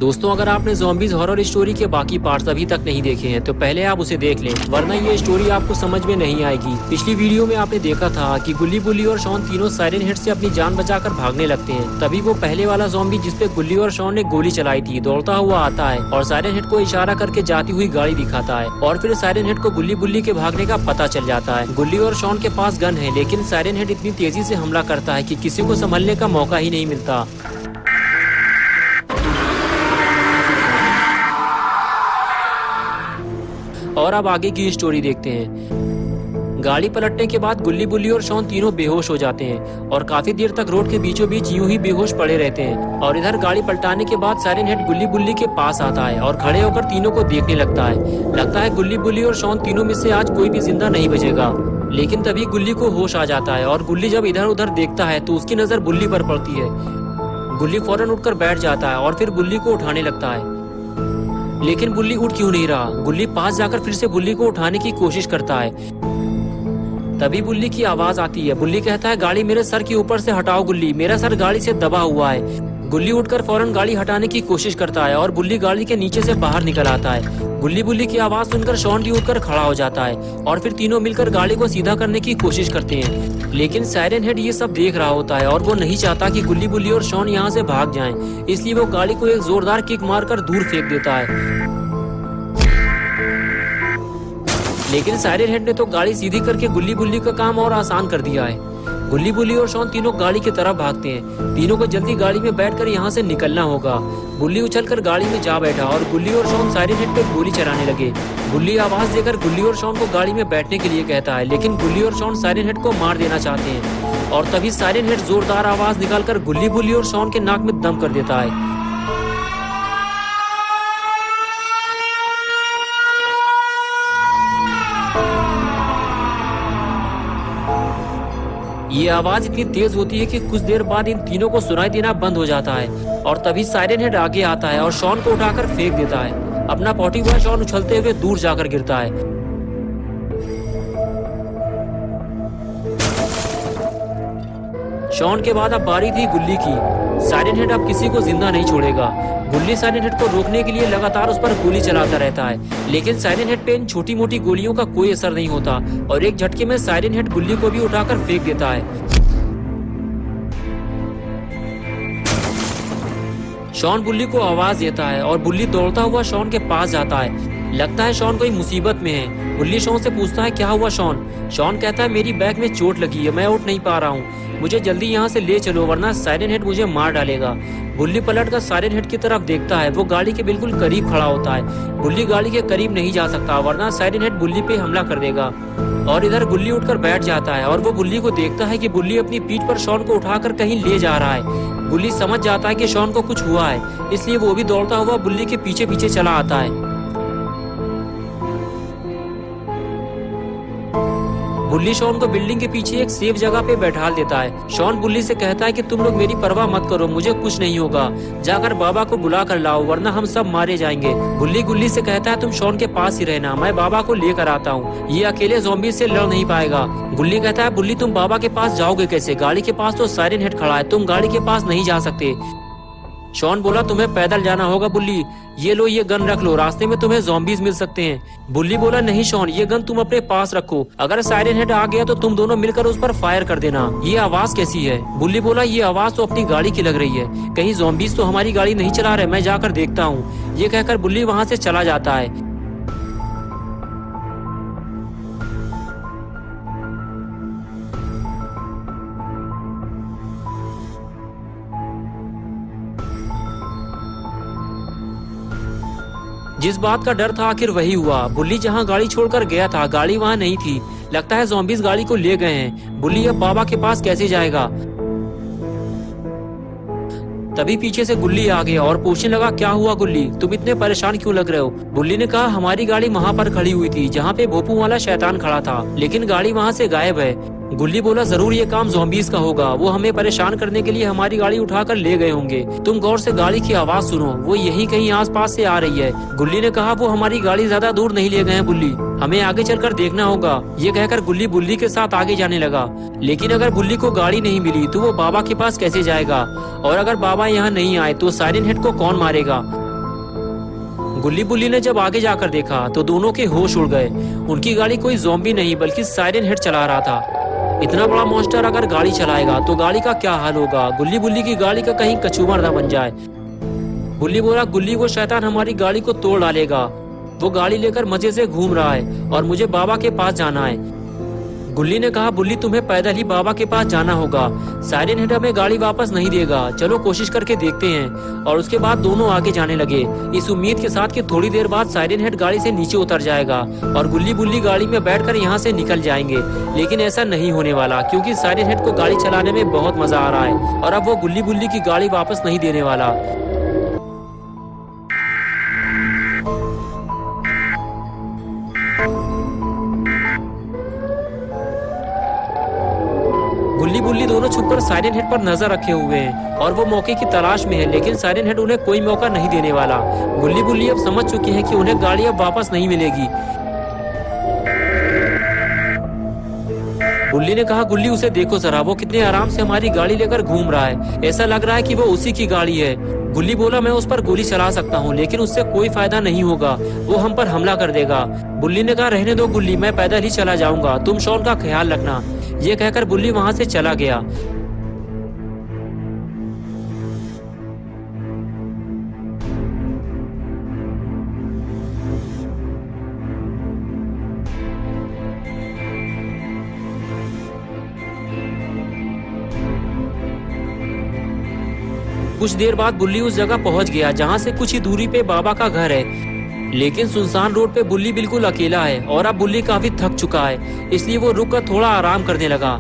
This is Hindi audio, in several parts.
दोस्तों, अगर आपने ज़ॉम्बीज़ हॉरर स्टोरी के बाकी पार्ट्स अभी तक नहीं देखे हैं तो पहले आप उसे देख लें, वरना ये स्टोरी आपको समझ में नहीं आएगी। पिछली वीडियो में आपने देखा था कि गुल्ली बुल्ली और शॉन तीनों सायरन हेड से अपनी जान बचाकर भागने लगते हैं। तभी वो पहले वाला ज़ॉम्बी जिसपे गुल्ली और शॉन ने गोली चलाई थी दौड़ता हुआ आता है और सायरन हेड को इशारा करके जाती हुई गाड़ी दिखाता है और फिर सायरन हेड को गुल्ली बुल्ली के भागने का पता चल जाता है। गुल्ली और शॉन के पास गन है, लेकिन सायरन हेड इतनी तेजी से हमला करता है कि किसी को संभलने का मौका ही नहीं मिलता। और अब आगे की स्टोरी देखते हैं। गाड़ी पलटने के बाद गुल्ली बुल्ली और शॉन तीनों बेहोश हो जाते हैं और काफी देर तक रोड के बीचों बीच यूं ही बेहोश पड़े रहते हैं। और इधर गाड़ी पलटाने के बाद सायरन हेड गुल्ली बुल्ली के पास आता है और खड़े होकर तीनों को देखने लगता है गुल्ली बुल्ली और शॉन तीनों में से आज कोई भी जिंदा नहीं बचेगा। लेकिन तभी गुल्ली को होश आ जाता है और गुल्ली जब इधर उधर देखता है तो उसकी नजर बुल्ली पर पड़ती है। गुल्ली फौरन उठकर बैठ जाता है और फिर बुल्ली को उठाने लगता है, लेकिन बुल्ली उठ क्यों नहीं रहा। गुल्ली पास जाकर फिर से बुल्ली को उठाने की कोशिश करता है। तभी बुल्ली की आवाज आती है। बुल्ली कहता है, गाड़ी मेरे सर के ऊपर से हटाओ गुल्ली, मेरा सर गाड़ी से दबा हुआ है। गुल्ली उठकर फौरन गाड़ी हटाने की कोशिश करता है और बुल्ली गाड़ी के नीचे से बाहर निकल आता है। गुल्ली बुल्ली की आवाज सुनकर शॉन भी उठकर खड़ा हो जाता है और फिर तीनों मिलकर गाड़ी को सीधा करने की कोशिश करते हैं। लेकिन सायरन हेड ये सब देख रहा होता है और वो नहीं चाहता कि गुल्ली बुल्ली और शॉन यहाँ से भाग जाएं, इसलिए वो गाड़ी को एक जोरदार किक मारकर दूर फेंक देता है। लेकिन सायरन हेड ने तो गाड़ी सीधी करके गुल्ली बुल्ली का काम और आसान कर दिया है। गुल्ली बुल्ली और शॉन तीनों गाड़ी की तरफ भागते हैं। तीनों को जल्दी गाड़ी में बैठकर यहाँ से निकलना होगा। बुल्ली उछलकर गाड़ी में जा बैठा और गुल्ली और शॉन सायरन हेड पे गोली चलाने लगे। बुल्ली आवाज देकर गुल्ली और शॉन को गाड़ी में बैठने के लिए कहता है, लेकिन गुल्ली और शॉन सायरन हेड को मार देना चाहते हैं। और तभी सायरन हेड जोरदार आवाज निकालकर गुल्ली बुल्ली और शॉन के नाक में दम कर देता है। ये आवाज इतनी तेज होती है कि कुछ देर बाद इन तीनों को सुनाई देना बंद हो जाता है और तभी सायरन हेड आगे आता है और शॉन को उठाकर फेंक देता है। अपना पॉटी हुआ शॉन उछलते हुए दूर जाकर गिरता है। शॉन के बाद अब बारी थी गुल्ली की। सायरन हेड अब किसी को जिंदा नहीं छोड़ेगा। गुल्ली सायरन हेड को रोकने के लिए लगातार उस पर गोली चलाता रहता है, लेकिन सायरन हेड पे इन छोटी मोटी गोलियों का कोई असर नहीं होता और एक झटके में सायरन हेड गुल्ली को भी उठाकर फेंक देता है। शॉन बुल्ली को आवाज देता है और बुल्ली दौड़ता हुआ शॉन के पास जाता है। लगता है शॉन कोई मुसीबत में है। बुल्ली शॉन से पूछता है, क्या हुआ शॉन? शॉन कहता है, मेरी बैक में चोट लगी है, मैं उठ नहीं पा रहा हूँ, मुझे जल्दी यहाँ से ले चलो वरना सायरन हेड मुझे मार डालेगा। बुल्ली पलटकर सायरन हेड की तरफ देखता है। वो गाड़ी के बिल्कुल करीब खड़ा होता है। बुल्ली गाड़ी के करीब नहीं जा सकता वरना सायरन हेड बुल्ली पे हमला कर देगा। और इधर गुल्ली उठकर बैठ जाता है और वो बुल्ली को देखता है कि बुल्ली अपनी पीठ पर शॉन को उठाकर कहीं ले जा रहा है। बुल्ली समझ जाता है कि शॉन को कुछ हुआ है, इसलिए वो भी दौड़ता हुआ बुल्ली के पीछे पीछे चला आता है। बुल्ली शॉन को बिल्डिंग के पीछे एक सेफ जगह पे बैठा देता है। शॉन बुल्ली से कहता है कि तुम लोग मेरी परवाह मत करो, मुझे कुछ नहीं होगा, जाकर बाबा को बुला कर लाओ वरना हम सब मारे जाएंगे। बुल्ली गुल्ली से कहता है, तुम शॉन के पास ही रहना, मैं बाबा को लेकर आता हूँ, ये अकेले ज़ॉम्बी से लड़ नहीं पाएगा। गुल्ली कहता है, बुल्ली तुम बाबा के पास जाओगे कैसे? गाड़ी के पास तो सायरन हेड खड़ा है, तुम गाड़ी के पास नहीं जा सकते। शॉन बोला, तुम्हें पैदल जाना होगा बुल्ली, ये लो ये गन रख लो, रास्ते में तुम्हें ज़ॉम्बीज़ मिल सकते हैं। बुल्ली बोला, नहीं शॉन, ये गन तुम अपने पास रखो, अगर सायरन हेड आ गया तो तुम दोनों मिलकर उस पर फायर कर देना। ये आवाज कैसी है? बुल्ली बोला, ये आवाज तो अपनी गाड़ी की लग रही है, कहीं ज़ॉम्बीज़ तो हमारी गाड़ी नहीं चला रहे, मैं जाकर देखता हूँ। ये कहकर बुल्ली वहाँ से चला जाता है। जिस बात का डर था आखिर वही हुआ। बुल्ली जहां गाड़ी छोड़कर गया था गाड़ी वहां नहीं थी। लगता है ज़ॉम्बीज़ गाड़ी को ले गए हैं। बुल्ली अब बाबा के पास कैसे जाएगा? तभी पीछे से गुल्ली आ गया और पूछने लगा, क्या हुआ गुल्ली, तुम इतने परेशान क्यों लग रहे हो? बुल्ली ने कहा, हमारी गाड़ी वहाँ पर खड़ी हुई थी जहाँ पे भोपू वाला शैतान खड़ा था, लेकिन गाड़ी वहाँ से गायब है। गुल्ली बोला, जरूर ये काम ज़ॉम्बीज़ का होगा, वो हमें परेशान करने के लिए हमारी गाड़ी उठाकर ले गए होंगे। तुम गौर से गाड़ी की आवाज सुनो, वो यही कहीं आसपास से आ रही है। गुल्ली ने कहा, वो हमारी गाड़ी ज्यादा दूर नहीं ले गए हैं बुल्ली, हमें आगे चलकर देखना होगा। ये कहकर गुल्ली बुल्ली के साथ आगे जाने लगा। लेकिन अगर बुल्ली को गाड़ी नहीं मिली तो वो बाबा के पास कैसे जाएगा? और अगर बाबा यहाँ नहीं आए तो सायरन हेड को कौन मारेगा? गुल्ली बुल्ली ने जब आगे जाकर देखा तो दोनों के होश उड़ गए। उनकी गाड़ी कोई ज़ॉम्बी नहीं बल्कि साइरन हेड चला रहा था। इतना बड़ा मॉन्स्टर अगर गाड़ी चलाएगा तो गाड़ी का क्या हाल होगा। गुल्ली बुल्ली की गाड़ी का कहीं कचूमर न बन जाए। बुल्ली बोला, गुल्ली वो शैतान हमारी गाड़ी को तोड़ डालेगा। वो गाड़ी लेकर मजे से घूम रहा है और मुझे बाबा के पास जाना है। गुल्ली ने कहा, बुल्ली तुम्हें पैदल ही बाबा के पास जाना होगा। साइरन हेड हमें गाड़ी वापस नहीं देगा। चलो कोशिश करके देखते हैं। और उसके बाद दोनों आगे जाने लगे, इस उम्मीद के साथ कि थोड़ी देर बाद साइरन हेड गाड़ी से नीचे उतर जाएगा और गुल्ली बुल्ली गाड़ी में बैठकर यहाँ से निकल जाएंगे। लेकिन ऐसा नहीं होने वाला, क्योंकि साइरन हेड को गाड़ी चलाने में बहुत मजा आ रहा है और अब वो गुल्ली बुल्ली की गाड़ी वापस नहीं देने वाला। गुल्ली बुल्ली दोनों छुपकर साइरन हेड पर नजर रखे हुए हैं और वो मौके की तलाश में है, लेकिन साइरन हेड उन्हें कोई मौका नहीं देने वाला। गुल्ली बुल्ली अब समझ चुकी है कि उन्हें गाड़ी अब वापस नहीं मिलेगी। बुल्ली ने कहा, गुल्ली उसे देखो जरा, वो कितने आराम से हमारी गाड़ी लेकर घूम रहा है। ऐसा लग रहा है कि वो उसी की गाड़ी है। गुल्ली बोला, मैं उस पर गोली चला सकता हूँ लेकिन उससे कोई फायदा नहीं होगा, वो हम पर हमला कर देगा। बुल्ली ने कहा, रहने दो गुल्ली, मैं पैदल ही चला जाऊंगा, तुम शॉन का ख्याल रखना। ये कहकर बुल्ली वहां से चला गया। कुछ देर बाद बुल्ली उस जगह पहुंच गया जहां से कुछ ही दूरी पे बाबा का घर है। लेकिन सुनसान रोड पे बुल्ली बिल्कुल अकेला है और अब बुल्ली काफी थक चुका है, इसलिए वो रुककर थोड़ा आराम करने लगा।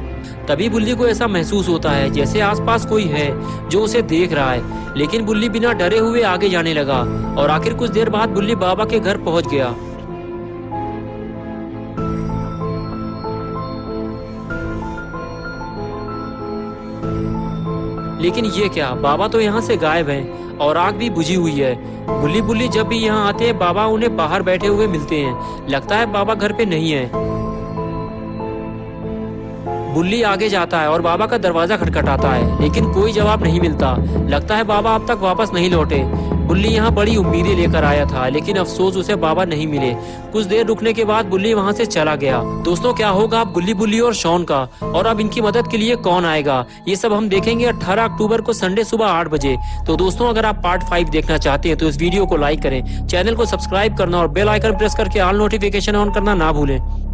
तभी बुल्ली को ऐसा महसूस होता है जैसे आसपास कोई है जो उसे देख रहा है। लेकिन बुल्ली बिना डरे हुए आगे जाने लगा और आखिर कुछ देर बाद बुल्ली बाबा के घर पहुंच गया। लेकिन ये क्या, बाबा तो यहाँ से गायब हैं और आग भी बुझी हुई है। गुल्ली बुल्ली जब भी यहाँ आते हैं बाबा उन्हें बाहर बैठे हुए मिलते हैं। लगता है बाबा घर पे नहीं है। बुल्ली आगे जाता है और बाबा का दरवाजा खटखटाता है, लेकिन कोई जवाब नहीं मिलता। लगता है बाबा अब तक वापस नहीं लौटे। बुल्ली यहाँ बड़ी उम्मीदें लेकर आया था, लेकिन अफसोस उसे बाबा नहीं मिले। कुछ देर रुकने के बाद बुल्ली वहाँ से चला गया। दोस्तों, क्या होगा अब गुल्ली बुल्ली और शॉन का, और अब इनकी मदद के लिए कौन आएगा, ये सब हम देखेंगे 18 अक्टूबर को संडे सुबह 8 बजे। तो दोस्तों, अगर आप पार्ट 5 देखना चाहते हैं तो इस वीडियो को लाइक करें, चैनल को सब्सक्राइब करना और बेल आइकन प्रेस करके ऑल नोटिफिकेशन ऑन करना ना भूलें।